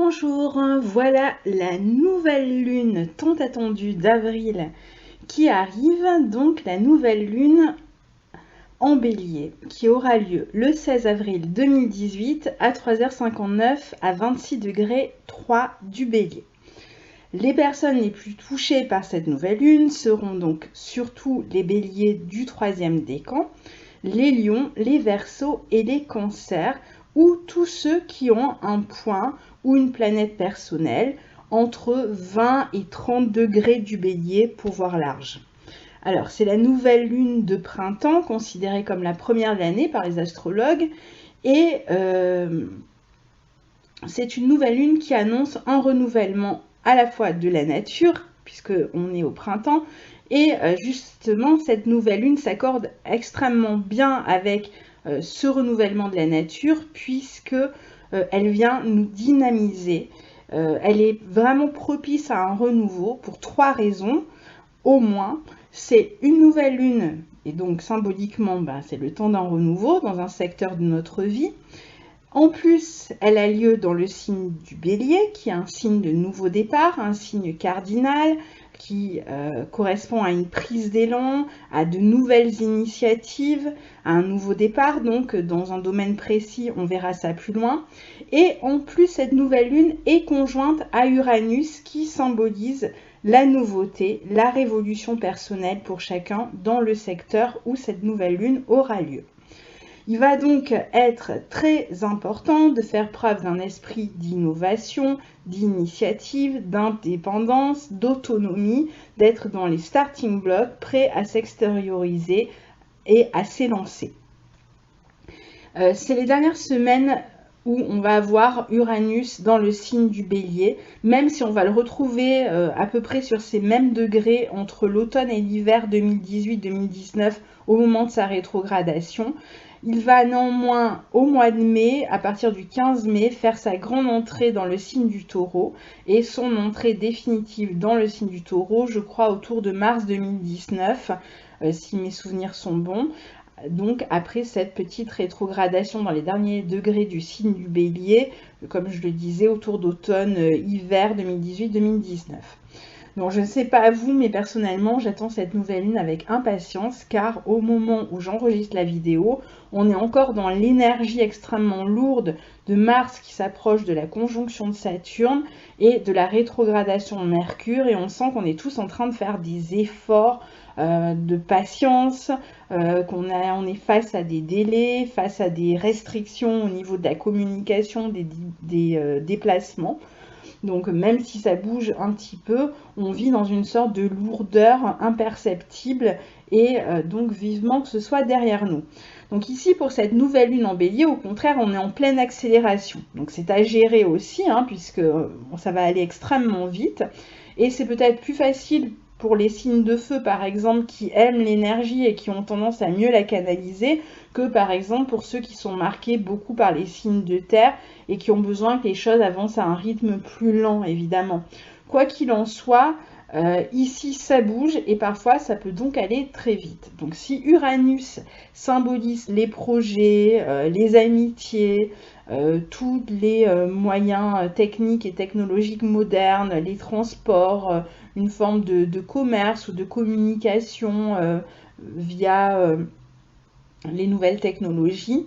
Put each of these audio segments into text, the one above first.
Bonjour, voilà la nouvelle lune tant attendue d'avril qui arrive, donc la nouvelle lune en Bélier qui aura lieu le 16 avril 2018 à 3h59 à 26 degrés 3 du Bélier. Les personnes les plus touchées par cette nouvelle lune seront donc surtout les Béliers du 3e décan, les Lions, les Verseaux et les Cancers, ou tous ceux qui ont un point ou une planète personnelle entre 20 et 30 degrés du Bélier pour voir large. Alors, c'est la nouvelle lune de printemps, considérée comme la première de l'année par les astrologues, et c'est une nouvelle lune qui annonce un renouvellement à la fois de la nature, puisqu'on est au printemps, et justement, cette nouvelle lune s'accorde extrêmement bien avec ce renouvellement de la nature, puisque elle vient nous dynamiser. Elle est vraiment propice à un renouveau pour 3 raisons, au moins. C'est une nouvelle lune, et donc symboliquement, c'est le temps d'un renouveau dans un secteur de notre vie. En plus, elle a lieu dans le signe du Bélier, qui est un signe de nouveau départ, un signe cardinal, qui correspond à une prise d'élan, à de nouvelles initiatives, à un nouveau départ, donc dans un domaine précis, on verra ça plus loin. Et en plus, cette nouvelle lune est conjointe à Uranus, qui symbolise la nouveauté, la révolution personnelle pour chacun dans le secteur où cette nouvelle lune aura lieu. Il va donc être très important de faire preuve d'un esprit d'innovation, d'initiative, d'indépendance, d'autonomie, d'être dans les starting blocks, prêts à s'extérioriser et à s'élancer. C'est les dernières semaines où on va avoir Uranus dans le signe du Bélier, même si on va le retrouver à peu près sur ces mêmes degrés entre l'automne et l'hiver 2018-2019 au moment de sa rétrogradation. Il va néanmoins, au mois de mai, à partir du 15 mai, faire sa grande entrée dans le signe du Taureau et son entrée définitive dans le signe du Taureau, je crois, autour de mars 2019, si mes souvenirs sont bons. Donc après cette petite rétrogradation dans les derniers degrés du signe du Bélier, comme je le disais, autour d'automne-hiver 2018-2019. Donc je ne sais pas à vous, mais personnellement, j'attends cette nouvelle lune avec impatience, car au moment où j'enregistre la vidéo, on est encore dans l'énergie extrêmement lourde de Mars qui s'approche de la conjonction de Saturne et de la rétrogradation de Mercure, et on sent qu'on est tous en train de faire des efforts de patience, on est face à des délais, face à des restrictions au niveau de la communication, des déplacements. Donc même si ça bouge un petit peu, on vit dans une sorte de lourdeur imperceptible et donc vivement que ce soit derrière nous. Donc ici, pour cette nouvelle lune en Bélier, au contraire, on est en pleine accélération. Donc c'est à gérer aussi, puisque ça va aller extrêmement vite. Et c'est peut-être plus facile pour les signes de feu, par exemple, qui aiment l'énergie et qui ont tendance à mieux la canaliser, que par exemple pour ceux qui sont marqués beaucoup par les signes de terre et qui ont besoin que les choses avancent à un rythme plus lent, évidemment. Quoi qu'il en soit, ici ça bouge et parfois ça peut donc aller très vite. Donc si Uranus symbolise les projets, les amitiés, tous les moyens techniques et technologiques modernes, les transports, une forme de commerce ou de communication via les nouvelles technologies,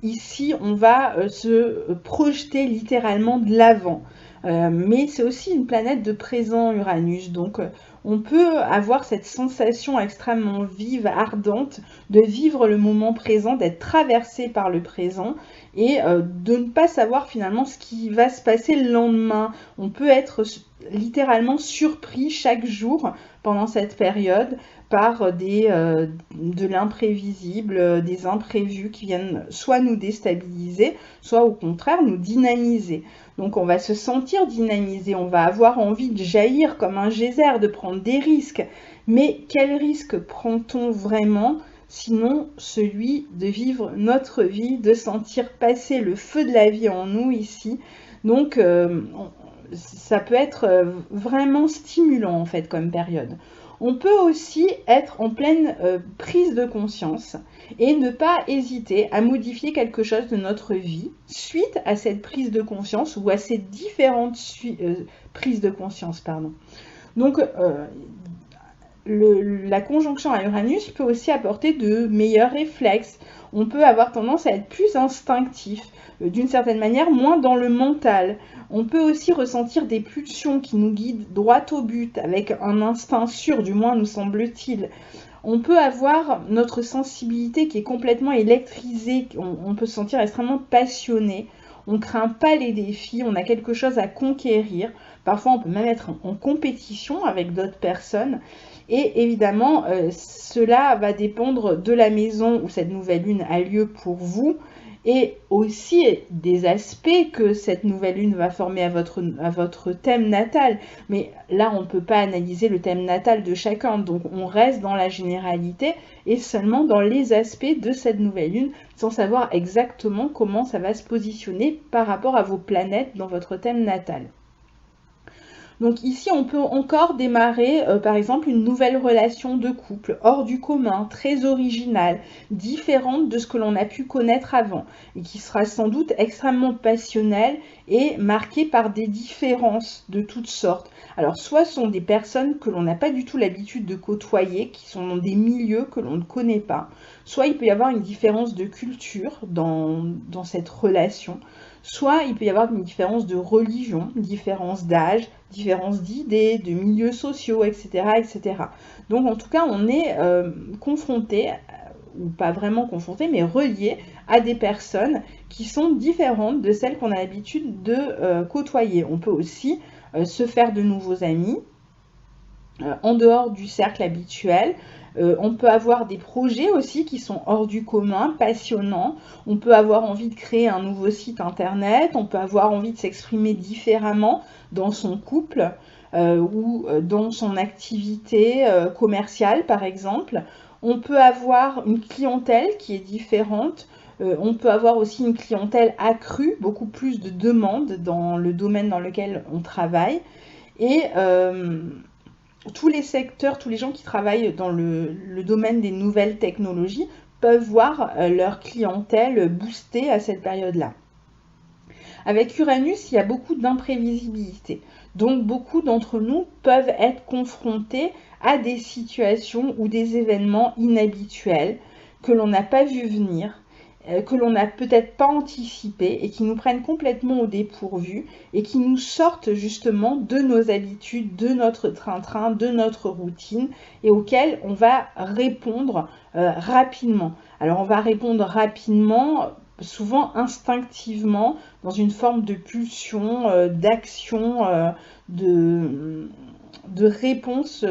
ici on va se projeter littéralement de l'avant. Mais c'est aussi une planète de présent, Uranus, donc on peut avoir cette sensation extrêmement vive, ardente, de vivre le moment présent, d'être traversé par le présent et de ne pas savoir finalement ce qui va se passer le lendemain. On peut être littéralement surpris chaque jour pendant cette période par de l'imprévisible, des imprévus qui viennent soit nous déstabiliser, soit au contraire nous dynamiser. Donc on va se sentir dynamisé, on va avoir envie de jaillir comme un geyser, de prendre des risques. Mais quel risque prend-on vraiment, sinon celui de vivre notre vie, de sentir passer le feu de la vie en nous ici. Donc ça peut être vraiment stimulant en fait comme période. On peut aussi être en pleine prise de conscience et ne pas hésiter à modifier quelque chose de notre vie suite à cette prise de conscience ou à ces différentes prises de conscience, pardon. Donc, la conjonction à Uranus peut aussi apporter de meilleurs réflexes. On peut avoir tendance à être plus instinctif, d'une certaine manière moins dans le mental. On peut aussi ressentir des pulsions qui nous guident droit au but, avec un instinct sûr, du moins nous semble-t-il. On peut avoir notre sensibilité qui est complètement électrisée, on peut se sentir extrêmement passionné. On ne craint pas les défis, on a quelque chose à conquérir. Parfois, on peut même être en compétition avec d'autres personnes. Et évidemment, cela va dépendre de la maison où cette nouvelle lune a lieu pour vous et aussi des aspects que cette nouvelle lune va former à votre thème natal. Mais là, on ne peut pas analyser le thème natal de chacun, donc on reste dans la généralité et seulement dans les aspects de cette nouvelle lune, sans savoir exactement comment ça va se positionner par rapport à vos planètes dans votre thème natal. Donc ici, on peut encore démarrer, par exemple, une nouvelle relation de couple, hors du commun, très originale, différente de ce que l'on a pu connaître avant, et qui sera sans doute extrêmement passionnelle et marquée par des différences de toutes sortes. Alors, soit ce sont des personnes que l'on n'a pas du tout l'habitude de côtoyer, qui sont dans des milieux que l'on ne connaît pas, soit il peut y avoir une différence de culture dans cette relation, soit il peut y avoir une différence de religion, une différence d'âge, différence d'idées, de milieux sociaux, etc., etc. Donc en tout cas, on est confronté, ou pas vraiment confronté, mais relié à des personnes qui sont différentes de celles qu'on a l'habitude de côtoyer. On peut aussi se faire de nouveaux amis en dehors du cercle habituel. On peut avoir des projets aussi qui sont hors du commun, passionnants. On peut avoir envie de créer un nouveau site internet. On peut avoir envie de s'exprimer différemment dans son couple ou dans son activité commerciale, par exemple. On peut avoir une clientèle qui est différente. On peut avoir aussi une clientèle accrue, beaucoup plus de demandes dans le domaine dans lequel on travaille. Et tous les secteurs, tous les gens qui travaillent dans le domaine des nouvelles technologies peuvent voir leur clientèle booster à cette période-là. Avec Uranus, il y a beaucoup d'imprévisibilité. Donc, beaucoup d'entre nous peuvent être confrontés à des situations ou des événements inhabituels que l'on n'a pas vu venir, que l'on n'a peut-être pas anticipé et qui nous prennent complètement au dépourvu et qui nous sortent justement de nos habitudes, de notre train-train, de notre routine et auxquels on va répondre rapidement. Alors on va répondre rapidement, souvent instinctivement, dans une forme de pulsion, d'action, de réponse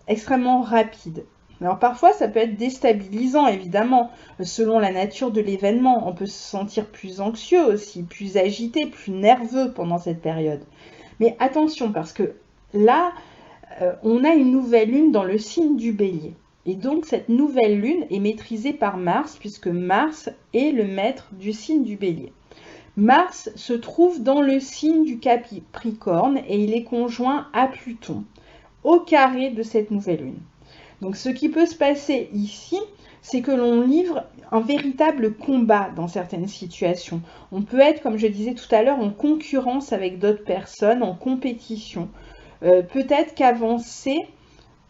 extrêmement rapide. Alors parfois ça peut être déstabilisant évidemment, selon la nature de l'événement. On peut se sentir plus anxieux aussi, plus agité, plus nerveux pendant cette période. Mais attention parce que là, on a une nouvelle lune dans le signe du Bélier. Et donc cette nouvelle lune est maîtrisée par Mars puisque Mars est le maître du signe du Bélier. Mars se trouve dans le signe du Capricorne et il est conjoint à Pluton, au carré de cette nouvelle lune. Donc ce qui peut se passer ici, c'est que l'on livre un véritable combat dans certaines situations. On peut être, comme je disais tout à l'heure, en concurrence avec d'autres personnes, en compétition. Peut-être qu'avancer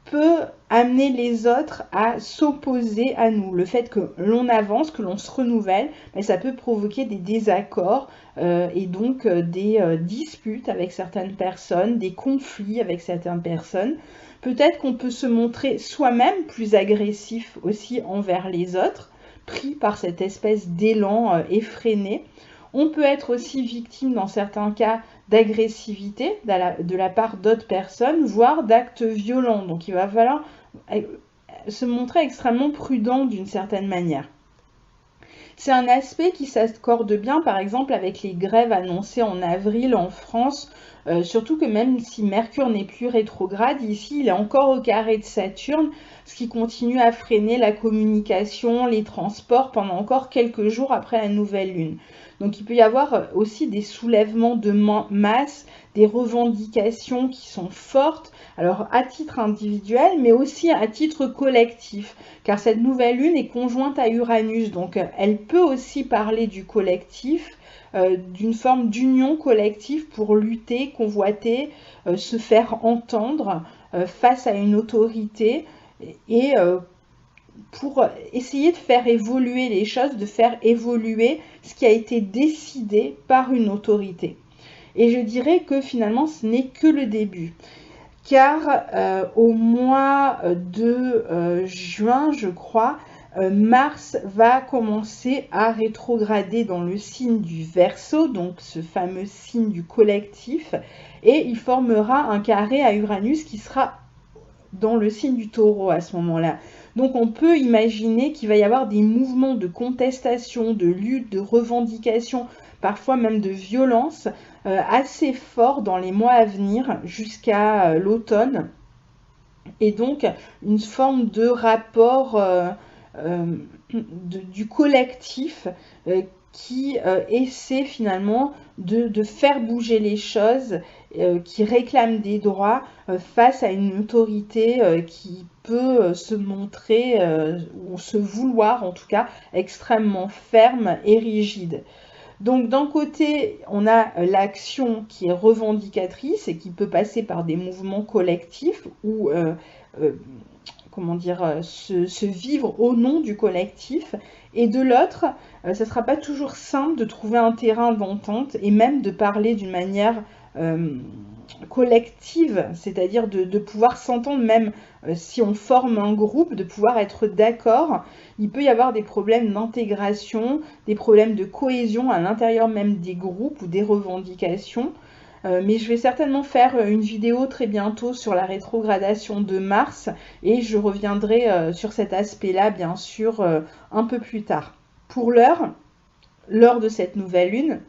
peut amener les autres à s'opposer à nous. Le fait que l'on avance, que l'on se renouvelle, ça peut provoquer des désaccords et donc des disputes avec certaines personnes, des conflits avec certaines personnes. Peut-être qu'on peut se montrer soi-même plus agressif aussi envers les autres, pris par cette espèce d'élan effréné. On peut être aussi victime dans certains cas d'agressivité de la part d'autres personnes, voire d'actes violents. Donc il va falloir se montrer extrêmement prudent d'une certaine manière. C'est un aspect qui s'accorde bien, par exemple, avec les grèves annoncées en avril en France, surtout que même si Mercure n'est plus rétrograde, ici, il est encore au carré de Saturne, ce qui continue à freiner la communication, les transports pendant encore quelques jours après la nouvelle lune. Donc il peut y avoir aussi des soulèvements de masse, des revendications qui sont fortes, alors à titre individuel, mais aussi à titre collectif, car cette nouvelle lune est conjointe à Uranus, donc elle peut aussi parler du collectif, d'une forme d'union collective pour lutter, convoiter, se faire entendre face à une autorité et pour essayer de faire évoluer les choses, de faire évoluer ce qui a été décidé par une autorité. Et je dirais que finalement, ce n'est que le début. Car au mois de juin, je crois, Mars va commencer à rétrograder dans le signe du Verseau, donc ce fameux signe du collectif, et il formera un carré à Uranus qui sera dans le signe du Taureau à ce moment-là. Donc on peut imaginer qu'il va y avoir des mouvements de contestation, de lutte, de revendication, parfois même de violence assez forts dans les mois à venir jusqu'à l'automne. Et donc une forme de rapport du collectif qui essaie finalement de faire bouger les choses, qui réclame des droits face à une autorité qui peut se montrer, ou se vouloir en tout cas, extrêmement ferme et rigide. Donc d'un côté, on a l'action qui est revendicatrice et qui peut passer par des mouvements collectifs ou comment dire, se vivre au nom du collectif. Et de l'autre, ce ne sera pas toujours simple de trouver un terrain d'entente et même de parler d'une manière collective, c'est-à-dire de pouvoir s'entendre même si on forme un groupe, de pouvoir être d'accord. Il peut y avoir des problèmes d'intégration, des problèmes de cohésion à l'intérieur même des groupes ou des revendications. Mais je vais certainement faire une vidéo très bientôt sur la rétrogradation de Mars et je reviendrai sur cet aspect-là bien sûr un peu plus tard. Pour l'heure, lors de cette nouvelle lune,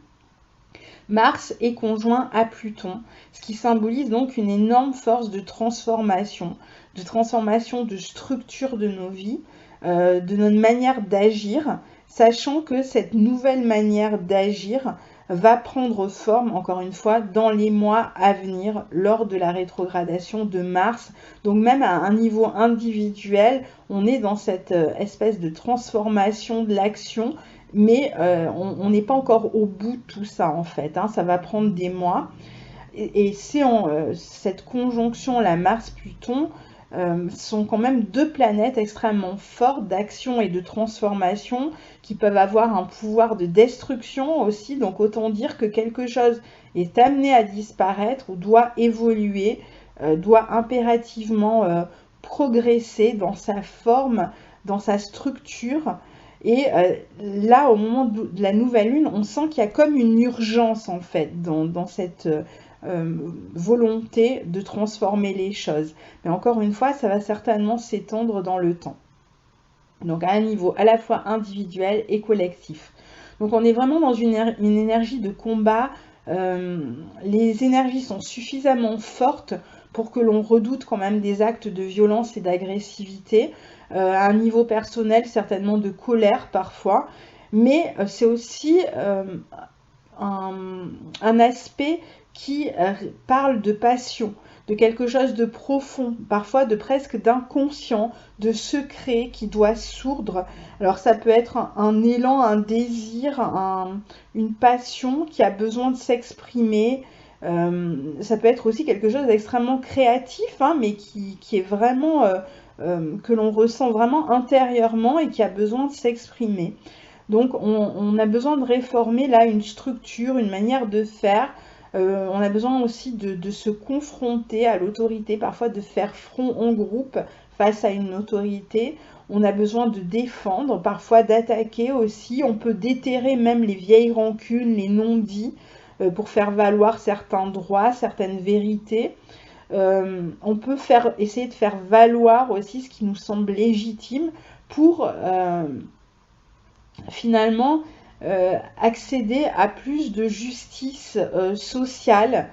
Mars est conjoint à Pluton, ce qui symbolise donc une énorme force de transformation de structure de nos vies, de notre manière d'agir, sachant que cette nouvelle manière d'agir va prendre forme, encore une fois, dans les mois à venir, lors de la rétrogradation de Mars. Donc même à un niveau individuel, on est dans cette espèce de transformation de l'action, mais on n'est pas encore au bout de tout ça, en fait. Hein, ça va prendre des mois. Et c'est cette conjonction, la Mars-Pluton, sont quand même deux planètes extrêmement fortes d'action et de transformation qui peuvent avoir un pouvoir de destruction aussi. Donc autant dire que quelque chose est amené à disparaître ou doit évoluer, doit impérativement progresser dans sa forme, dans sa structure. Et là, au moment de la nouvelle lune, on sent qu'il y a comme une urgence en fait dans cette volonté de transformer les choses. Mais encore une fois, ça va certainement s'étendre dans le temps. Donc à un niveau à la fois individuel et collectif. Donc on est vraiment dans une énergie de combat. Les énergies sont suffisamment fortes pour que l'on redoute quand même des actes de violence et d'agressivité. À un niveau personnel, certainement de colère parfois. Mais c'est aussi un aspect qui parle de passion, de quelque chose de profond, parfois de presque d'inconscient, de secret qui doit sourdre. Alors ça peut être un élan, un désir, une passion qui a besoin de s'exprimer. Ça peut être aussi quelque chose d'extrêmement créatif, hein, mais qui est vraiment, que l'on ressent vraiment intérieurement et qui a besoin de s'exprimer. Donc on a besoin de réformer là une structure, une manière de faire. On a besoin aussi de se confronter à l'autorité, parfois de faire front en groupe face à une autorité. On a besoin de défendre, parfois d'attaquer aussi. On peut déterrer même les vieilles rancunes, les non-dits, pour faire valoir certains droits, certaines vérités. On peut essayer de faire valoir aussi ce qui nous semble légitime pour finalement accéder à plus de justice sociale.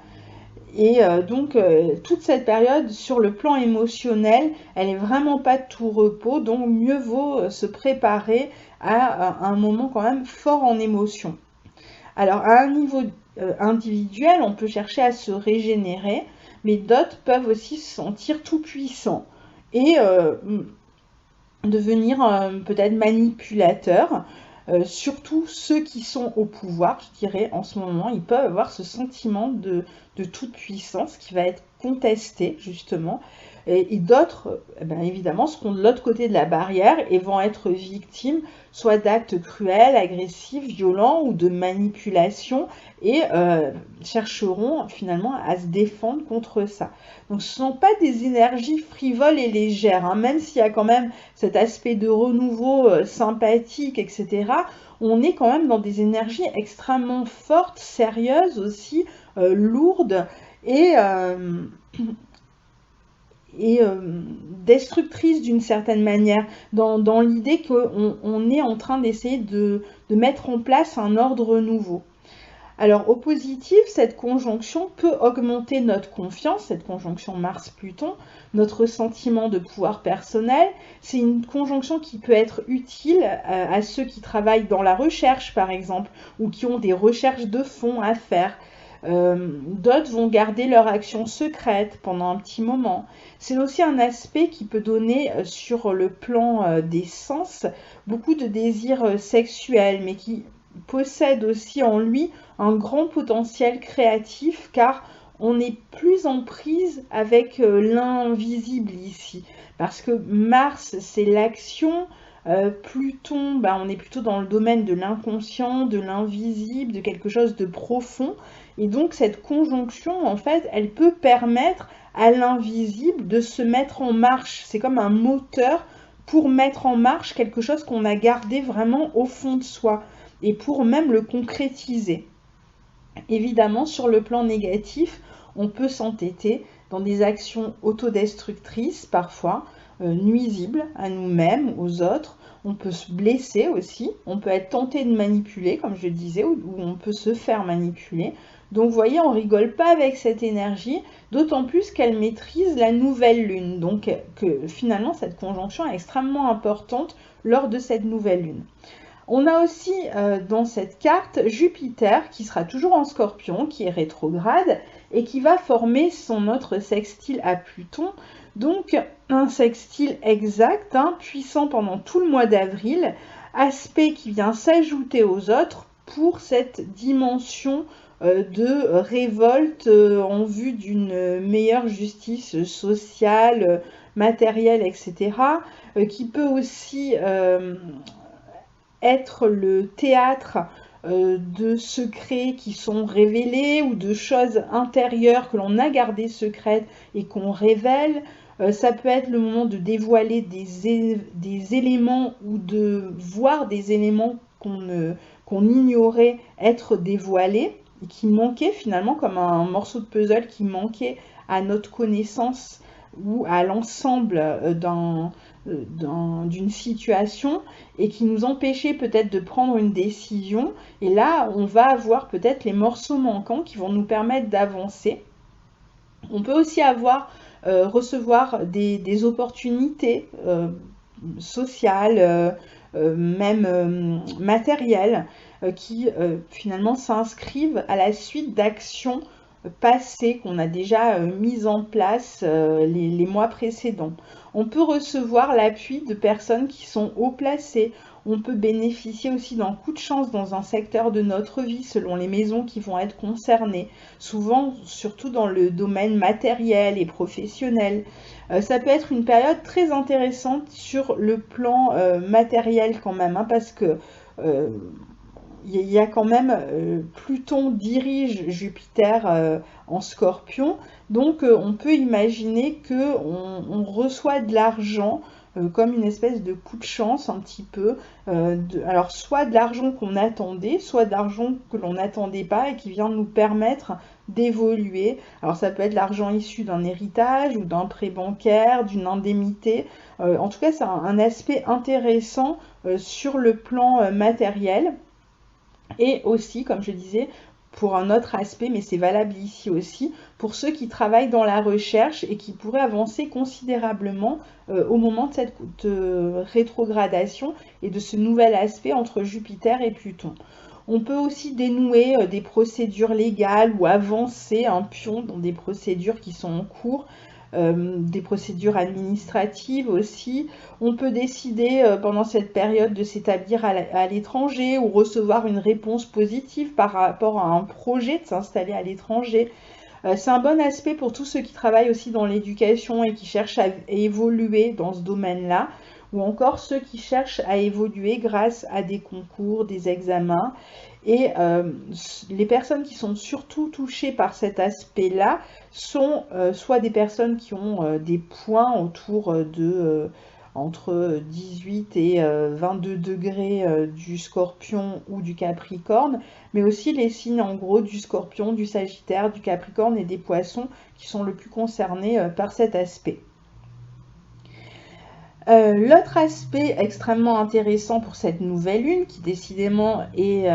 Et donc toute cette période sur le plan émotionnel, elle n'est vraiment pas de tout repos, donc mieux vaut se préparer à un moment quand même fort en émotion. Alors à un niveau individuel, on peut chercher à se régénérer, mais d'autres peuvent aussi se sentir tout puissants et devenir peut-être manipulateurs. Surtout ceux qui sont au pouvoir, je dirais, en ce moment, ils peuvent avoir ce sentiment de toute puissance qui va être contesté, justement. Et d'autres, évidemment, seront de l'autre côté de la barrière et vont être victimes soit d'actes cruels, agressifs, violents ou de manipulation et chercheront finalement à se défendre contre ça. Donc ce ne sont pas des énergies frivoles et légères, hein, même s'il y a quand même cet aspect de renouveau sympathique, etc. On est quand même dans des énergies extrêmement fortes, sérieuses aussi, lourdes et destructrice d'une certaine manière, dans l'idée qu'on est en train d'essayer de mettre en place un ordre nouveau. Alors au positif, cette conjonction peut augmenter notre confiance, cette conjonction Mars-Pluton, notre sentiment de pouvoir personnel. C'est une conjonction qui peut être utile à ceux qui travaillent dans la recherche par exemple, ou qui ont des recherches de fond à faire. D'autres vont garder leur action secrète pendant un petit moment. C'est aussi un aspect qui peut donner sur le plan des sens beaucoup de désirs sexuels, mais qui possède aussi en lui un grand potentiel créatif car on est plus en prise avec l'invisible ici. Parce que Mars, c'est l'action, Pluton, on est plutôt dans le domaine de l'inconscient, de l'invisible, de quelque chose de profond. Et donc cette conjonction, en fait, elle peut permettre à l'invisible de se mettre en marche. C'est comme un moteur pour mettre en marche quelque chose qu'on a gardé vraiment au fond de soi et pour même le concrétiser. Évidemment, sur le plan négatif, on peut s'entêter dans des actions autodestructrices parfois, nuisibles à nous-mêmes, aux autres. On peut se blesser aussi, on peut être tenté de manipuler, comme je le disais, ou on peut se faire manipuler. Donc vous voyez, on rigole pas avec cette énergie, d'autant plus qu'elle maîtrise la nouvelle lune. Donc que finalement, cette conjonction est extrêmement importante lors de cette nouvelle lune. On a aussi dans cette carte Jupiter qui sera toujours en Scorpion, qui est rétrograde et qui va former son autre sextile à Pluton. Donc un sextile exact, puissant pendant tout le mois d'avril, aspect qui vient s'ajouter aux autres pour cette dimension de révolte en vue d'une meilleure justice sociale, matérielle, etc., qui peut aussi être le théâtre de secrets qui sont révélés ou de choses intérieures que l'on a gardées secrètes et qu'on révèle. Ça peut être le moment de dévoiler des éléments ou de voir des éléments qu'on ignorait être dévoilés et qui manquaient finalement comme un morceau de puzzle qui manquait à notre connaissance ou à l'ensemble d'une situation et qui nous empêchait peut-être de prendre une décision. Et là, on va avoir peut-être les morceaux manquants qui vont nous permettre d'avancer. On peut aussi recevoir des opportunités sociales, même matérielles, qui finalement s'inscrivent à la suite d'actions passées qu'on a déjà mises en place les mois précédents. On peut recevoir l'appui de personnes qui sont haut placées. On peut bénéficier aussi d'un coup de chance dans un secteur de notre vie selon les maisons qui vont être concernées, souvent surtout dans le domaine matériel et professionnel. Ça peut être une période très intéressante sur le plan matériel quand même, parce que il y a quand même Pluton dirige Jupiter en Scorpion, donc on peut imaginer qu'on reçoit de l'argent comme une espèce de coup de chance un petit peu, alors soit de l'argent qu'on attendait, soit de l'argent que l'on n'attendait pas et qui vient nous permettre d'évoluer. Alors ça peut être l'argent issu d'un héritage ou d'un prêt bancaire, d'une indemnité. En tout cas, c'est un aspect intéressant sur le plan matériel. Et aussi, comme je disais, pour un autre aspect, mais c'est valable ici aussi, pour ceux qui travaillent dans la recherche et qui pourraient avancer considérablement au moment de cette rétrogradation et de ce nouvel aspect entre Jupiter et Pluton. On peut aussi dénouer des procédures légales ou avancer un pion dans des procédures qui sont en cours, des procédures administratives aussi. On peut décider pendant cette période de s'établir à l'étranger ou recevoir une réponse positive par rapport à un projet de s'installer à l'étranger. C'est un bon aspect pour tous ceux qui travaillent aussi dans l'éducation et qui cherchent à évoluer dans ce domaine-là, ou encore ceux qui cherchent à évoluer grâce à des concours, des examens. Et les personnes qui sont surtout touchées par cet aspect-là sont soit des personnes qui ont des points autour de entre 18 et 22 degrés du Scorpion ou du Capricorne, mais aussi les signes en gros du Scorpion, du Sagittaire, du Capricorne et des Poissons qui sont le plus concernés par cet aspect. L'autre aspect extrêmement intéressant pour cette nouvelle lune, qui décidément est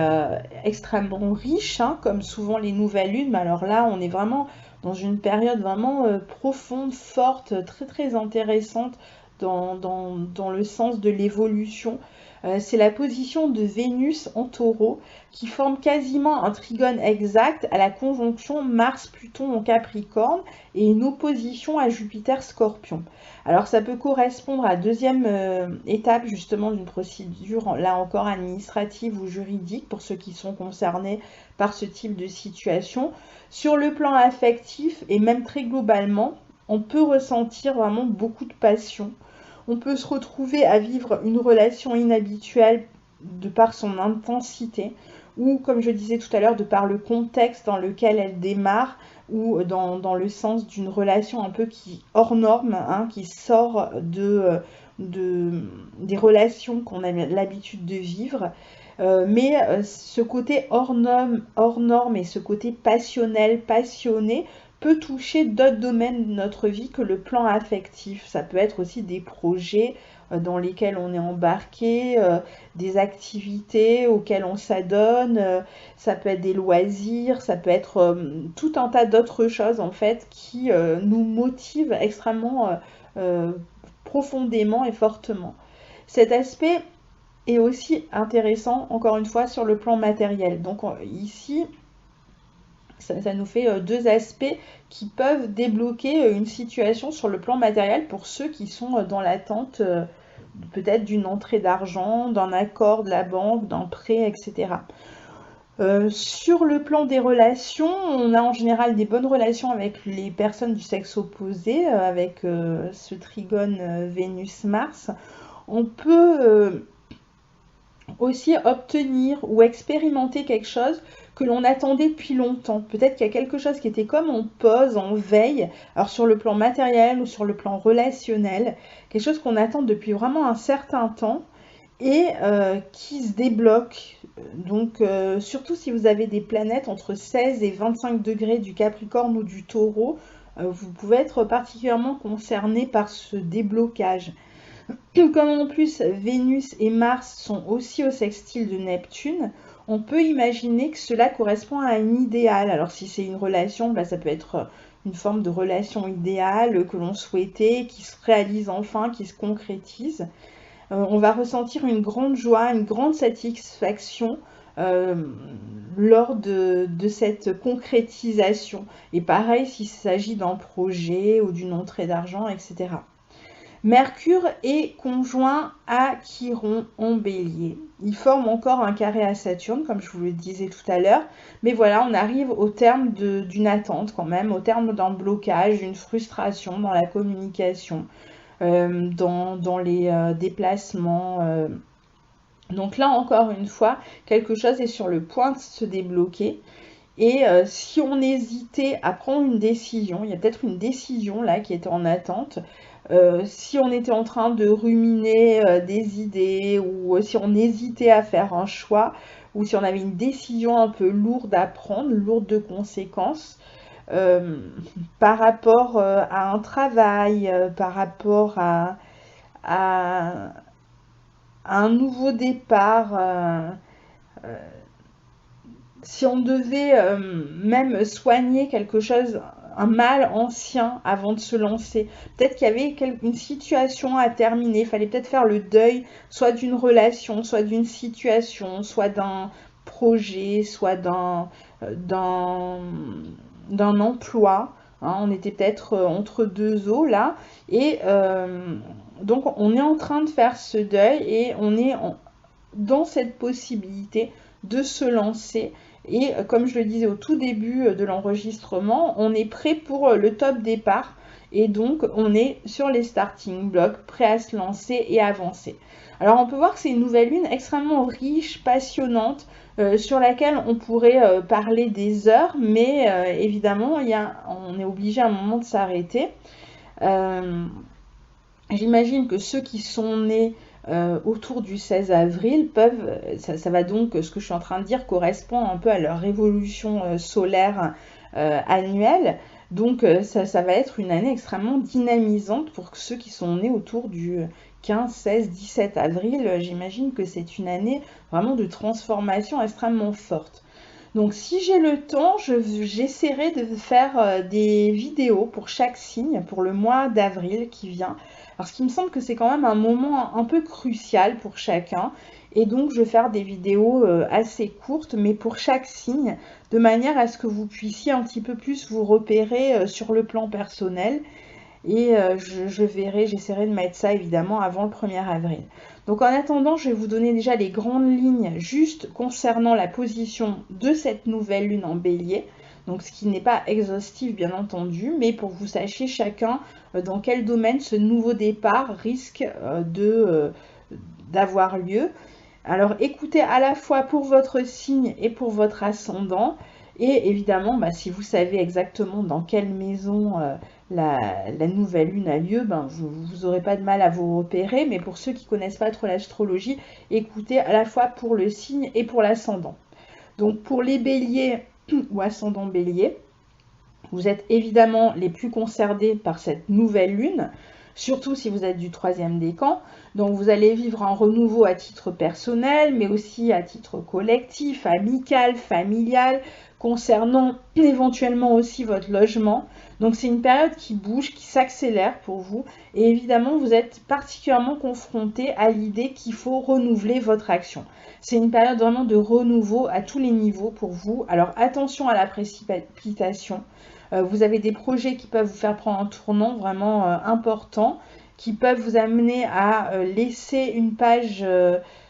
extrêmement riche, hein, comme souvent les nouvelles lunes, mais alors là on est vraiment dans une période vraiment profonde, forte, très très intéressante dans le sens de l'évolution. C'est la position de Vénus en Taureau qui forme quasiment un trigone exact à la conjonction Mars-Pluton en Capricorne et une opposition à Jupiter-Scorpion. Alors ça peut correspondre à la deuxième étape justement d'une procédure, là encore administrative ou juridique pour ceux qui sont concernés par ce type de situation. Sur le plan affectif et même très globalement, on peut ressentir vraiment beaucoup de passion. On peut se retrouver à vivre une relation inhabituelle de par son intensité ou, comme je disais tout à l'heure, de par le contexte dans lequel elle démarre ou dans le sens d'une relation un peu qui hors norme, hein, qui sort des relations qu'on a l'habitude de vivre. Mais ce côté hors norme et ce côté passionnel, passionné, peut toucher d'autres domaines de notre vie que le plan affectif. Ça peut être aussi des projets dans lesquels on est embarqué, des activités auxquelles on s'adonne, ça peut être des loisirs, ça peut être tout un tas d'autres choses en fait qui nous motivent extrêmement profondément et fortement. Cet aspect est aussi intéressant, encore une fois, sur le plan matériel. Donc ici, ça nous fait deux aspects qui peuvent débloquer une situation sur le plan matériel pour ceux qui sont dans l'attente peut-être d'une entrée d'argent, d'un accord de la banque, d'un prêt, etc. Sur le plan des relations, on a en général des bonnes relations avec les personnes du sexe opposé, avec ce trigone Vénus-Mars. On peut aussi obtenir ou expérimenter quelque chose que l'on attendait depuis longtemps. Peut-être qu'il y a quelque chose qui était comme en pause, en veille, alors sur le plan matériel ou sur le plan relationnel, quelque chose qu'on attend depuis vraiment un certain temps et qui se débloque. Donc surtout si vous avez des planètes entre 16 et 25 degrés du Capricorne ou du Taureau, vous pouvez être particulièrement concerné par ce déblocage. Comme en plus Vénus et Mars sont aussi au sextile de Neptune, on peut imaginer que cela correspond à un idéal. Alors si c'est une relation, ça peut être une forme de relation idéale que l'on souhaitait, qui se réalise enfin, qui se concrétise. On va ressentir une grande joie, une grande satisfaction lors de cette concrétisation. Et pareil s'il s'agit d'un projet ou d'une entrée d'argent, etc. Mercure est conjoint à Chiron en Bélier. Il forme encore un carré à Saturne, comme je vous le disais tout à l'heure. Mais voilà, on arrive au terme d'une attente quand même, au terme d'un blocage, d'une frustration dans la communication, dans les déplacements. Donc là, encore une fois, quelque chose est sur le point de se débloquer. Et si on hésitait à prendre une décision, il y a peut-être une décision là qui était en attente, si on était en train de ruminer des idées ou si on hésitait à faire un choix ou si on avait une décision un peu lourde à prendre, lourde de conséquences par rapport à un travail, par rapport à un nouveau départ, si on devait même soigner quelque chose, un mal ancien avant de se lancer, peut-être qu'il y avait une situation à terminer, il fallait peut-être faire le deuil, soit d'une relation, soit d'une situation, soit d'un projet, soit d'un emploi. Hein, on était peut-être entre deux eaux là. Et donc on est en train de faire ce deuil et on est dans cette possibilité de se lancer. Et comme je le disais au tout début de l'enregistrement, on est prêt pour le top départ. Et donc, on est sur les starting blocks, prêt à se lancer et avancer. Alors, on peut voir que c'est une nouvelle lune extrêmement riche, passionnante, sur laquelle on pourrait parler des heures, mais évidemment, on est obligé à un moment de s'arrêter. J'imagine que ceux qui sont nés autour du 16 avril peuvent, ça va donc, ce que je suis en train de dire correspond un peu à leur révolution solaire annuelle. Donc ça va être une année extrêmement dynamisante pour ceux qui sont nés autour du 15, 16, 17 avril. J'imagine que c'est une année vraiment de transformation extrêmement forte. Donc si j'ai le temps, j'essaierai de faire des vidéos pour chaque signe, pour le mois d'avril qui vient, parce qu'il me semble que c'est quand même un moment un peu crucial pour chacun. Et donc je vais faire des vidéos assez courtes, mais pour chaque signe, de manière à ce que vous puissiez un petit peu plus vous repérer sur le plan personnel. Et j'essaierai de mettre ça évidemment avant le 1er avril. Donc en attendant, je vais vous donner déjà les grandes lignes juste concernant la position de cette nouvelle lune en bélier. Donc ce qui n'est pas exhaustif bien entendu, mais pour que vous sachiez chacun dans quel domaine ce nouveau départ risque d'avoir lieu. Alors écoutez à la fois pour votre signe et pour votre ascendant. Et évidemment, si vous savez exactement dans quelle maison la nouvelle lune a lieu, vous n'aurez pas de mal à vous repérer. Mais pour ceux qui ne connaissent pas trop l'astrologie, écoutez à la fois pour le signe et pour l'ascendant. Donc pour les béliers ou ascendant bélier, vous êtes évidemment les plus concernés par cette nouvelle lune, surtout si vous êtes du 3e décan. Donc vous allez vivre un renouveau à titre personnel, mais aussi à titre collectif, amical, familial, concernant éventuellement aussi votre logement. Donc c'est une période qui bouge, qui s'accélère pour vous. Et évidemment, vous êtes particulièrement confronté à l'idée qu'il faut renouveler votre action. C'est une période vraiment de renouveau à tous les niveaux pour vous. Alors attention à la précipitation. Vous avez des projets qui peuvent vous faire prendre un tournant vraiment important, qui peuvent vous amener à laisser une page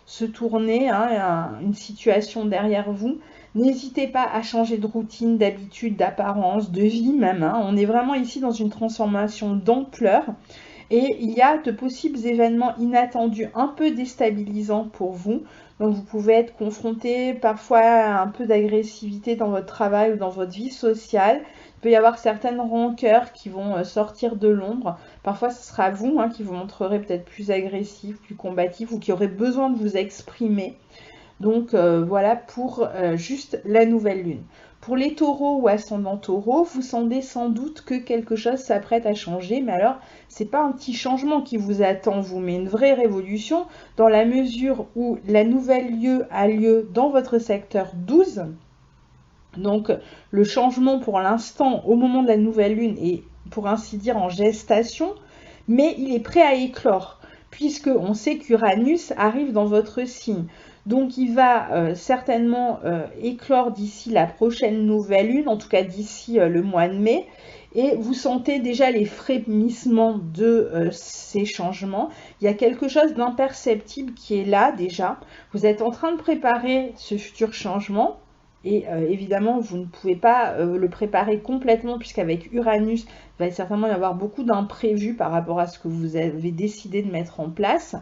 se tourner, hein, une situation derrière vous. N'hésitez pas à changer de routine, d'habitude, d'apparence, de vie même. Hein. On est vraiment ici dans une transformation d'ampleur. Et il y a de possibles événements inattendus un peu déstabilisants pour vous. Donc vous pouvez être confronté parfois à un peu d'agressivité dans votre travail ou dans votre vie sociale. Il peut y avoir certaines rancœurs qui vont sortir de l'ombre. Parfois, ce sera vous qui vous montrerez peut-être plus agressif, plus combatif ou qui aurez besoin de vous exprimer. Donc voilà pour juste la nouvelle lune. Pour les taureaux ou ascendants taureaux, vous sentez sans doute que quelque chose s'apprête à changer, mais alors c'est pas un petit changement qui vous attend, vous, mais une vraie révolution dans la mesure où la nouvelle lune a lieu dans votre secteur 12. Donc le changement pour l'instant au moment de la nouvelle lune est pour ainsi dire en gestation, mais il est prêt à éclore puisque on sait qu'Uranus arrive dans votre signe. Donc il va certainement éclore d'ici la prochaine nouvelle lune, en tout cas d'ici le mois de mai. Et vous sentez déjà les frémissements de ces changements. Il y a quelque chose d'imperceptible qui est là déjà. Vous êtes en train de préparer ce futur changement. Et évidemment, vous ne pouvez pas le préparer complètement puisqu'avec Uranus, il va certainement y avoir beaucoup d'imprévus par rapport à ce que vous avez décidé de mettre en place.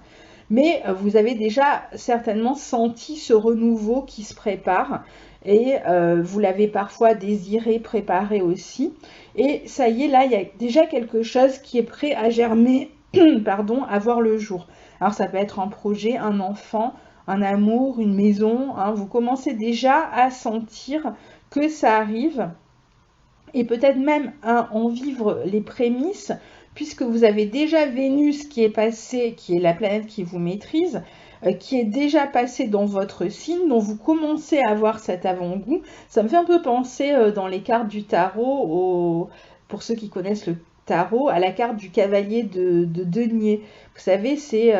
Mais vous avez déjà certainement senti ce renouveau qui se prépare et vous l'avez parfois désiré, préparé aussi. Et ça y est, là, il y a déjà quelque chose qui est prêt à germer, pardon, à voir le jour. Alors ça peut être un projet, un enfant, un amour, une maison. Vous commencez déjà à sentir que ça arrive et peut-être même à en vivre les prémices, puisque vous avez déjà Vénus qui est passée, qui est la planète qui vous maîtrise, qui est déjà passée dans votre signe, dont vous commencez à avoir cet avant-goût. Ça me fait un peu penser dans les cartes du tarot, pour ceux qui connaissent le tarot à la carte du cavalier de denier. Vous savez, c'est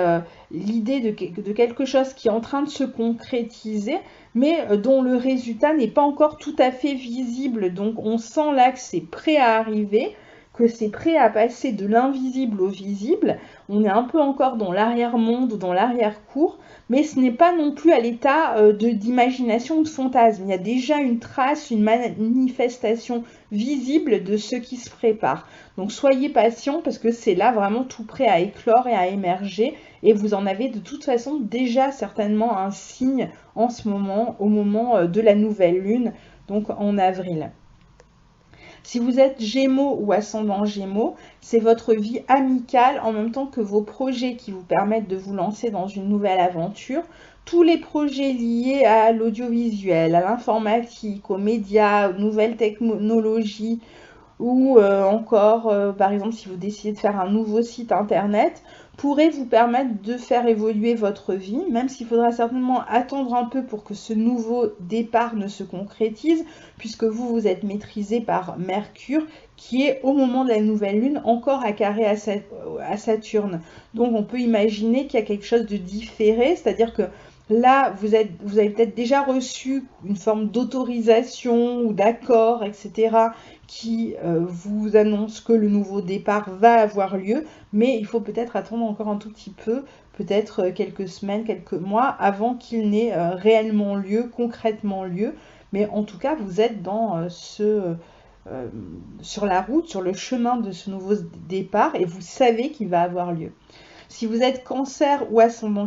l'idée de quelque chose qui est en train de se concrétiser, mais dont le résultat n'est pas encore tout à fait visible. Donc on sent là que c'est prêt à arriver, que c'est prêt à passer de l'invisible au visible. On est un peu encore dans l'arrière-monde ou dans l'arrière-cour, mais ce n'est pas non plus à l'état d'imagination ou de fantasme. Il y a déjà une trace, une manifestation visible de ce qui se prépare. Donc soyez patient parce que c'est là vraiment tout prêt à éclore et à émerger, et vous en avez de toute façon déjà certainement un signe en ce moment, au moment de la nouvelle lune, donc en avril. Si vous êtes Gémeaux ou ascendant Gémeaux, c'est votre vie amicale en même temps que vos projets qui vous permettent de vous lancer dans une nouvelle aventure. Tous les projets liés à l'audiovisuel, à l'informatique, aux médias, aux nouvelles technologies, ou encore, par exemple, si vous décidez de faire un nouveau site internet, pourrait vous permettre de faire évoluer votre vie, même s'il faudra certainement attendre un peu pour que ce nouveau départ ne se concrétise, puisque vous êtes maîtrisé par Mercure, qui est au moment de la nouvelle lune encore à carré à Saturne. Donc on peut imaginer qu'il y a quelque chose de différé, c'est-à-dire que là, vous avez peut-être déjà reçu une forme d'autorisation ou d'accord, etc., qui vous annonce que le nouveau départ va avoir lieu, mais il faut peut-être attendre encore un tout petit peu, peut-être quelques semaines, quelques mois, avant qu'il n'ait réellement lieu, concrètement lieu. Mais en tout cas, vous êtes dans sur la route, sur le chemin de ce nouveau départ, et vous savez qu'il va avoir lieu. Si vous êtes Cancer ou ascendant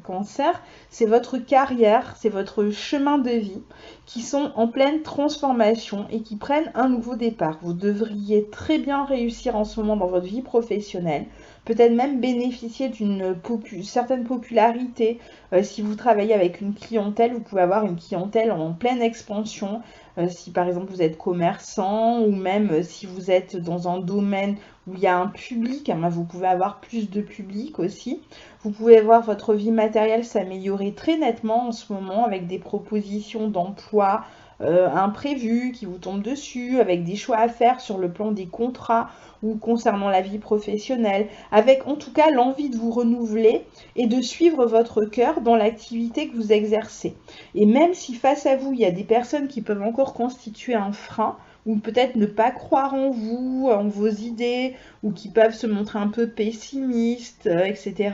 Cancer, c'est votre carrière, c'est votre chemin de vie qui sont en pleine transformation et qui prennent un nouveau départ. Vous devriez très bien réussir en ce moment dans votre vie professionnelle, peut-être même bénéficier d'une certaine popularité. Si vous travaillez avec une clientèle, vous pouvez avoir une clientèle en pleine expansion. Si par exemple vous êtes commerçant ou même si vous êtes dans un domaine où il y a un public, vous pouvez avoir plus de public aussi. Vous pouvez voir votre vie matérielle s'améliorer très nettement en ce moment avec des propositions d'emploi imprévues qui vous tombent dessus, avec des choix à faire sur le plan des contrats ou concernant la vie professionnelle, avec en tout cas l'envie de vous renouveler et de suivre votre cœur dans l'activité que vous exercez. Et même si face à vous, il y a des personnes qui peuvent encore constituer un frein, ou peut-être ne pas croire en vous, en vos idées, ou qui peuvent se montrer un peu pessimistes, etc.,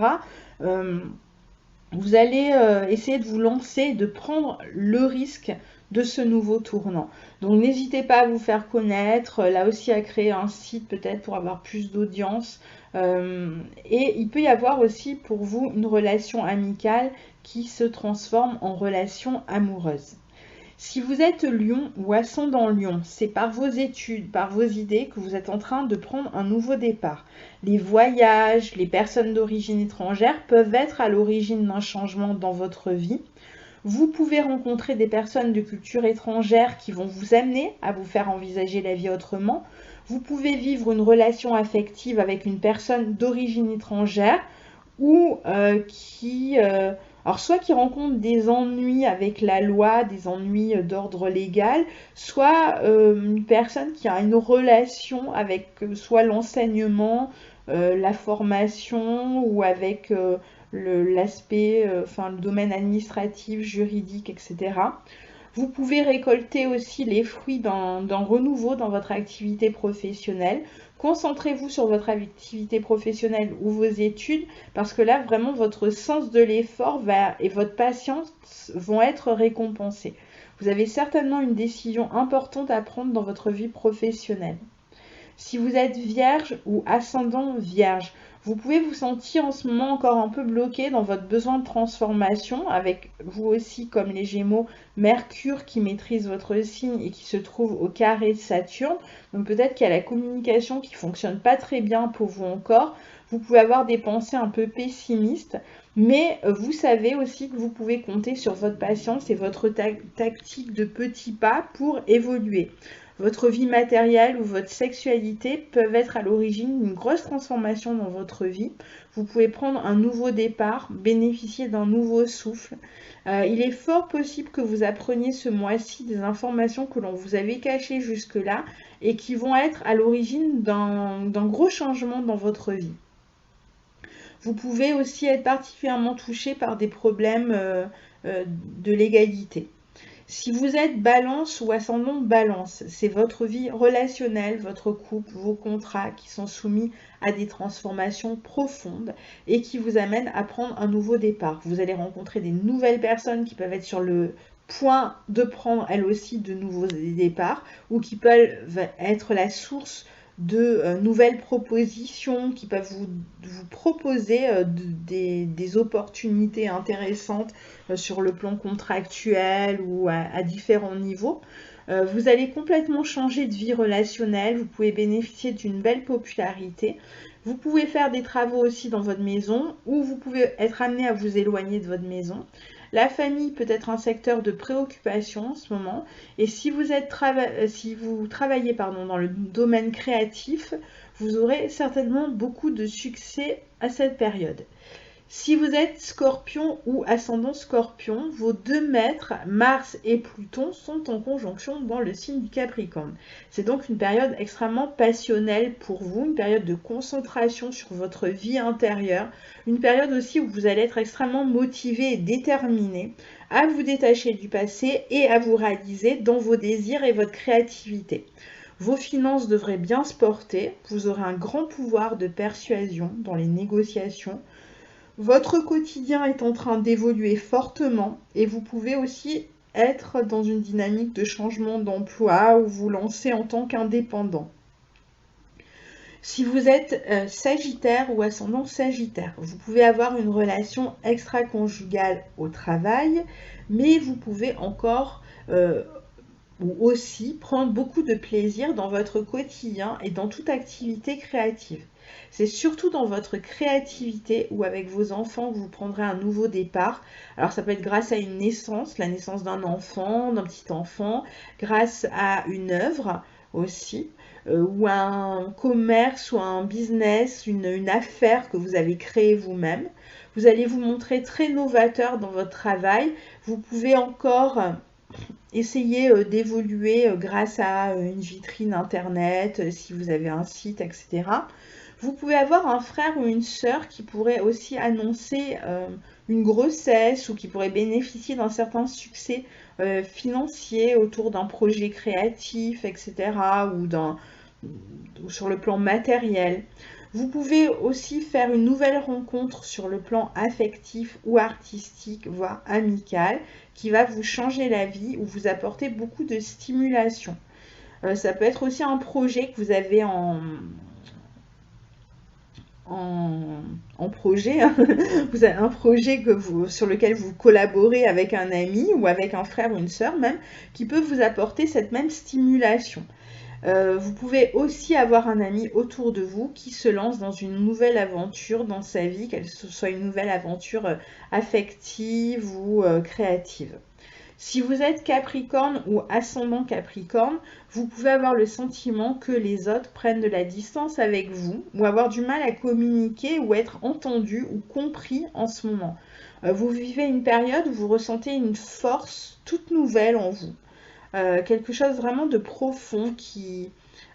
vous allez essayer de vous lancer, de prendre le risque de ce nouveau tournant. Donc n'hésitez pas à vous faire connaître, là aussi à créer un site peut-être pour avoir plus d'audience. Et il peut y avoir aussi pour vous une relation amicale qui se transforme en relation amoureuse. Si vous êtes Lion ou ascendant Lion, c'est par vos études, par vos idées que vous êtes en train de prendre un nouveau départ. Les voyages, les personnes d'origine étrangère peuvent être à l'origine d'un changement dans votre vie. Vous pouvez rencontrer des personnes de culture étrangère qui vont vous amener à vous faire envisager la vie autrement. Vous pouvez vivre une relation affective avec une personne d'origine étrangère ou alors soit qui rencontre des ennuis avec la loi, des ennuis d'ordre légal, soit une personne qui a une relation avec soit l'enseignement, la formation ou avec l'aspect, le domaine administratif, juridique, etc. Vous pouvez récolter aussi les fruits d'un renouveau dans votre activité professionnelle. Concentrez-vous sur votre activité professionnelle ou vos études parce que là, vraiment, votre sens de l'effort et votre patience vont être récompensés. Vous avez certainement une décision importante à prendre dans votre vie professionnelle. Si vous êtes vierge ou ascendant vierge, vous pouvez vous sentir en ce moment encore un peu bloqué dans votre besoin de transformation, avec vous aussi, comme les Gémeaux, Mercure qui maîtrise votre signe et qui se trouve au carré de Saturne. Donc peut-être qu'il y a la communication qui ne fonctionne pas très bien pour vous encore. Vous pouvez avoir des pensées un peu pessimistes, mais vous savez aussi que vous pouvez compter sur votre patience et votre tactique de petits pas pour évoluer. votre vie matérielle ou votre sexualité peuvent être à l'origine d'une grosse transformation dans votre vie. Vous pouvez prendre un nouveau départ, bénéficier d'un nouveau souffle. Il est fort possible que vous appreniez ce mois-ci des informations que l'on vous avait cachées jusque-là et qui vont être à l'origine d'un gros changement dans votre vie. Vous pouvez aussi être particulièrement touché par des problèmes de l'égalité. Si vous êtes balance ou ascendant balance, c'est votre vie relationnelle, votre couple, vos contrats qui sont soumis à des transformations profondes et qui vous amènent à prendre un nouveau départ. Vous allez rencontrer des nouvelles personnes qui peuvent être sur le point de prendre elles aussi de nouveaux départs ou qui peuvent être la source de nouvelles propositions qui peuvent vous proposer des opportunités intéressantes sur le plan contractuel ou à différents niveaux. Vous allez complètement changer de vie relationnelle, vous pouvez bénéficier d'une belle popularité. Vous pouvez faire des travaux aussi dans votre maison ou vous pouvez être amené à vous éloigner de votre maison. La famille peut être un secteur de préoccupation en ce moment. Et si vous travaillez dans le domaine créatif, vous aurez certainement beaucoup de succès à cette période. Si vous êtes Scorpion ou ascendant Scorpion, vos deux maîtres, Mars et Pluton, sont en conjonction dans le signe du Capricorne. C'est donc une période extrêmement passionnelle pour vous, une période de concentration sur votre vie intérieure, une période aussi où vous allez être extrêmement motivé et déterminé à vous détacher du passé et à vous réaliser dans vos désirs et votre créativité. Vos finances devraient bien se porter, vous aurez un grand pouvoir de persuasion dans les négociations. Votre quotidien est en train d'évoluer fortement et vous pouvez aussi être dans une dynamique de changement d'emploi ou vous lancer en tant qu'indépendant. Si vous êtes Sagittaire ou ascendant Sagittaire, vous pouvez avoir une relation extra-conjugale au travail, mais vous pouvez encore ou aussi prendre beaucoup de plaisir dans votre quotidien et dans toute activité créative. C'est surtout dans votre créativité ou avec vos enfants que vous prendrez un nouveau départ. Alors ça peut être grâce à une naissance, la naissance d'un enfant, d'un petit enfant, grâce à une œuvre aussi, ou un commerce ou un business, une affaire que vous avez créée vous-même. Vous allez vous montrer très novateur dans votre travail. Vous pouvez encore essayer d'évoluer grâce à une vitrine internet, si vous avez un site, etc. Vous pouvez avoir un frère ou une sœur qui pourrait aussi annoncer une grossesse ou qui pourrait bénéficier d'un certain succès financier autour d'un projet créatif, etc. ou sur le plan matériel. Vous pouvez aussi faire une nouvelle rencontre sur le plan affectif ou artistique, voire amical, qui va vous changer la vie ou vous apporter beaucoup de stimulation. Ça peut être aussi un projet que vous avez en projet, hein. Vous avez un projet sur lequel vous collaborez avec un ami ou avec un frère ou une sœur même, qui peut vous apporter cette même stimulation. Vous pouvez aussi avoir un ami autour de vous qui se lance dans une nouvelle aventure dans sa vie, qu'elle soit une nouvelle aventure affective ou créative. Si vous êtes Capricorne ou ascendant Capricorne, vous pouvez avoir le sentiment que les autres prennent de la distance avec vous ou avoir du mal à communiquer ou être entendu ou compris en ce moment. Vous vivez une période où vous ressentez une force toute nouvelle en vous. Quelque chose vraiment de profond,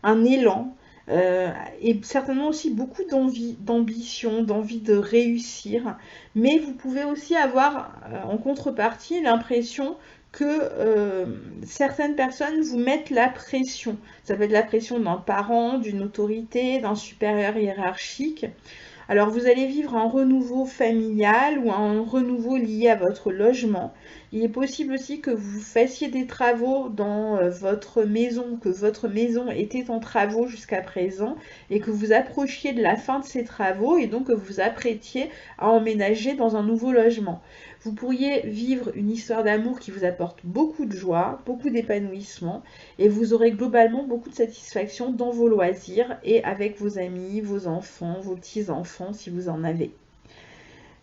un élan, et certainement aussi beaucoup d'envie, d'ambition, d'envie de réussir. Mais vous pouvez aussi avoir en contrepartie l'impression que certaines personnes vous mettent la pression. Ça peut être la pression d'un parent, d'une autorité, d'un supérieur hiérarchique. Alors vous allez vivre un renouveau familial ou un renouveau lié à votre logement. Il est possible aussi que vous fassiez des travaux dans votre maison, que votre maison était en travaux jusqu'à présent et que vous approchiez de la fin de ces travaux et donc que vous vous apprêtiez à emménager dans un nouveau logement. Vous pourriez vivre une histoire d'amour qui vous apporte beaucoup de joie, beaucoup d'épanouissement et vous aurez globalement beaucoup de satisfaction dans vos loisirs et avec vos amis, vos enfants, vos petits-enfants si vous en avez.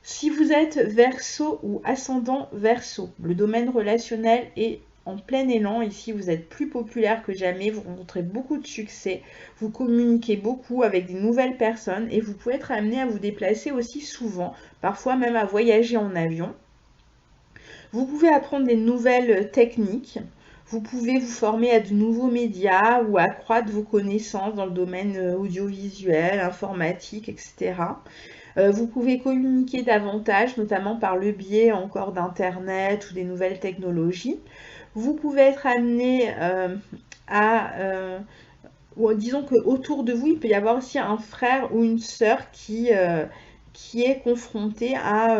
Si vous êtes Verseau ou ascendant Verseau, le domaine relationnel est en plein élan. Ici, vous êtes plus populaire que jamais, vous rencontrez beaucoup de succès, vous communiquez beaucoup avec des nouvelles personnes et vous pouvez être amené à vous déplacer aussi souvent, parfois même à voyager en avion. Vous pouvez apprendre des nouvelles techniques. Vous pouvez vous former à de nouveaux médias ou accroître vos connaissances dans le domaine audiovisuel, informatique, etc. Vous pouvez communiquer davantage, notamment par le biais encore d'Internet ou des nouvelles technologies. Vous pouvez être amené disons qu'autour de vous, il peut y avoir aussi un frère ou une sœur qui est confronté à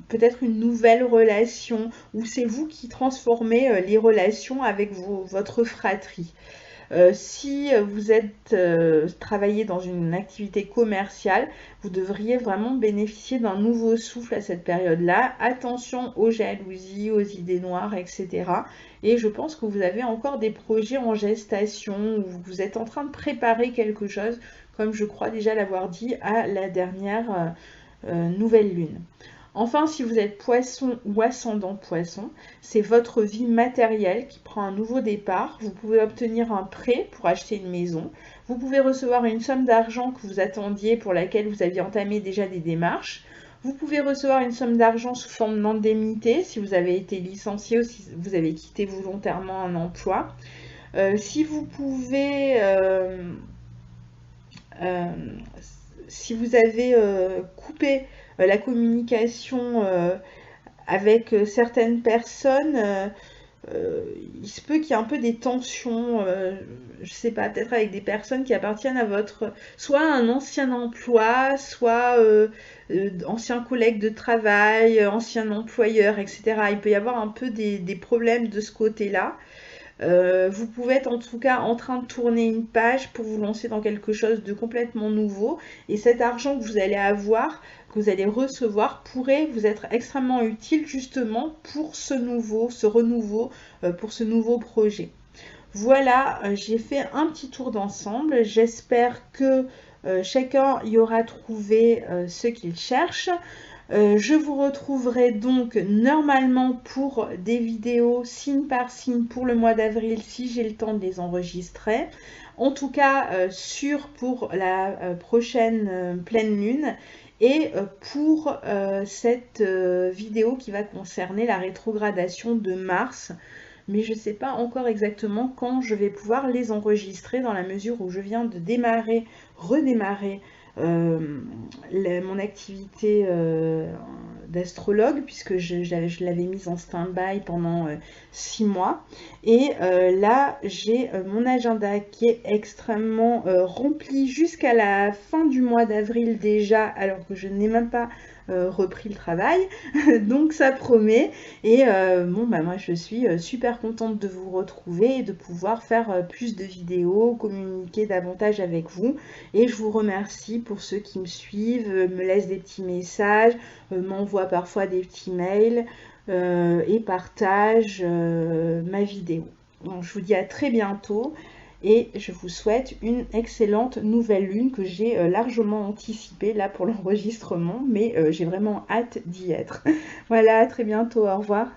peut-être une nouvelle relation, ou c'est vous qui transformez les relations avec votre fratrie. Si vous êtes travaillé dans une activité commerciale, vous devriez vraiment bénéficier d'un nouveau souffle à cette période-là. Attention aux jalousies, aux idées noires, etc. Et je pense que vous avez encore des projets en gestation, ou vous êtes en train de préparer quelque chose, comme je crois déjà l'avoir dit à la dernière nouvelle lune. Enfin, si vous êtes poisson ou ascendant poisson, c'est votre vie matérielle qui prend un nouveau départ. Vous pouvez obtenir un prêt pour acheter une maison. Vous pouvez recevoir une somme d'argent que vous attendiez, pour laquelle vous aviez entamé déjà des démarches. Vous pouvez recevoir une somme d'argent sous forme d'indemnité si vous avez été licencié ou si vous avez quitté volontairement un emploi. Si vous avez coupé la communication avec certaines personnes, il se peut qu'il y ait un peu des tensions, je sais pas, peut-être avec des personnes qui appartiennent à votre, soit un ancien emploi, soit ancien collègue de travail, ancien employeur, etc. Il peut y avoir un peu des problèmes de ce côté-là. Vous pouvez être en tout cas en train de tourner une page pour vous lancer dans quelque chose de complètement nouveau, et cet argent que vous allez avoir, que vous allez recevoir, pourrait vous être extrêmement utile justement pour ce renouveau, pour ce nouveau projet. Voilà, j'ai fait un petit tour d'ensemble. J'espère que chacun y aura trouvé ce qu'il cherche. Je vous retrouverai donc normalement pour des vidéos signe par signe pour le mois d'avril, si j'ai le temps de les enregistrer. En tout cas, pour la prochaine pleine lune, et pour cette vidéo qui va concerner la rétrogradation de Mars. Mais je ne sais pas encore exactement quand je vais pouvoir les enregistrer, dans la mesure où je viens de redémarrer mon activité d'astrologue, puisque je l'avais mise en stand-by pendant 6 mois. Et là, j'ai mon agenda qui est extrêmement rempli jusqu'à la fin du mois d'avril déjà, alors que je n'ai même pas repris le travail. Donc ça promet. Et moi je suis super contente de vous retrouver et de pouvoir faire plus de vidéos, communiquer davantage avec vous. Et je vous remercie pour ceux qui me suivent, me laissent des petits messages, m'envoient parfois des petits mails et partagent ma vidéo. Donc je vous dis à très bientôt. Et je vous souhaite une excellente nouvelle lune que j'ai largement anticipée là pour l'enregistrement, mais j'ai vraiment hâte d'y être. Voilà, à très bientôt, au revoir.